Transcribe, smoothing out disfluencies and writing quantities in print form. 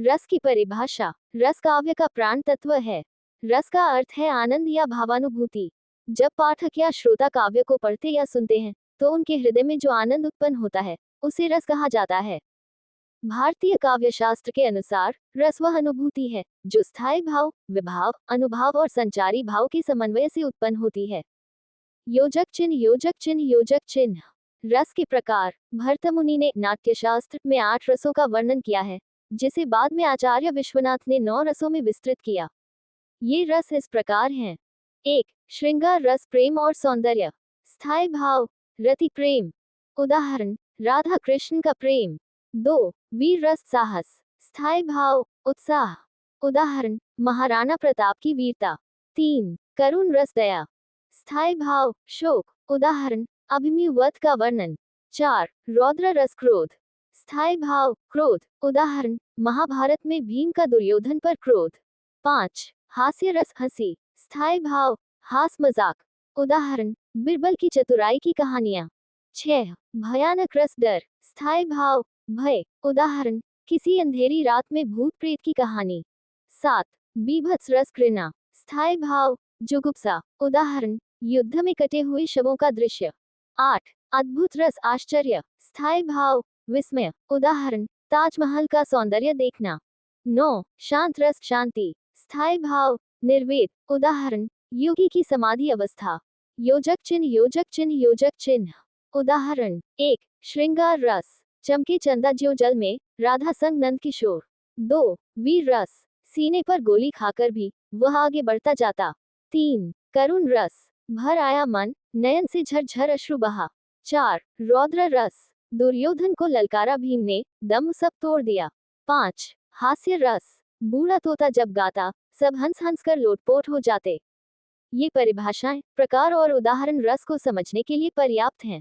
रस की परिभाषा। रस काव्य का प्राण तत्व है। रस का अर्थ है आनंद या भावानुभूति। जब पाठक या श्रोता काव्य को पढ़ते या सुनते हैं तो उनके हृदय में जो आनंद उत्पन्न होता है उसे रस कहा जाता है। भारतीय काव्य शास्त्र के अनुसार रस वह अनुभूति है जो स्थायी भाव, विभाव, अनुभाव और संचारी भाव के समन्वय से उत्पन्न होती है। योजक चिन्ह, योजक चिन्ह, योजक चिन्ह। रस के प्रकार। भर्तमुनि ने नाट्यशास्त्र में 8 रसों का वर्णन किया है, जिसे बाद में आचार्य विश्वनाथ ने 9 रसों में विस्तृत किया। ये रस इस प्रकार हैं। 1. श्रृंगार रस, प्रेम और सौंदर्य। स्थायी भाव, रति प्रेम। उदाहरण, राधा कृष्ण का प्रेम। 2. वीर रस, साहस। स्थायी भाव, उत्साह। उदाहरण, महाराणा प्रताप की वीरता। 3. करुण रस, दया। स्थायी भाव, शोक। उदाहरण, अभिमन्यु वध का वर्णन। 4. रौद्र रस, क्रोध। स्थायी भाव, क्रोध। उदाहरण, महाभारत में भीम का दुर्योधन पर क्रोध। 5. हास्य रस, हंसी। स्थायी भाव, हास मजाक। उदाहरण, बिरबल की चतुराई की कहानियां। 6. भयानक रस, डर। स्थायी भाव, भय। उदाहरण, किसी अंधेरी रात में भूत प्रेत की कहानी। 7. बीभत्स रस, घृणा। स्थायी भाव, जुगुप्सा। उदाहरण, युद्ध में कटे हुए शवों का दृश्य। 8. अद्भुत रस, आश्चर्य। स्थायी भाव, विस्मय। उदाहरण, ताजमहल का सौंदर्य देखना। 9. शांत रस, शांति। स्थायी भाव, निर्वेद। उदाहरण, योगी की समाधि अवस्था। योजक चिन्ह, योजक चिन्ह, योजक चिन्ह। उदाहरण, 1. श्रृंगार रस, चमके चंदा ज्यों जल में, राधा संग नंद किशोर। 2. वीर रस, सीने पर गोली खाकर भी वह आगे बढ़ता जाता। 3. करुण रस, भर आया मन, नयन से झरझर अश्रु बहा। 4. रौद्र रस, दुर्योधन को ललकारा भीम ने, दम सब तोड़ दिया। 5. हास्य रस, बूढ़ा तोता जब गाता सब हंस हंस कर लोटपोट हो जाते। ये परिभाषाएं, प्रकार और उदाहरण रस को समझने के लिए पर्याप्त हैं।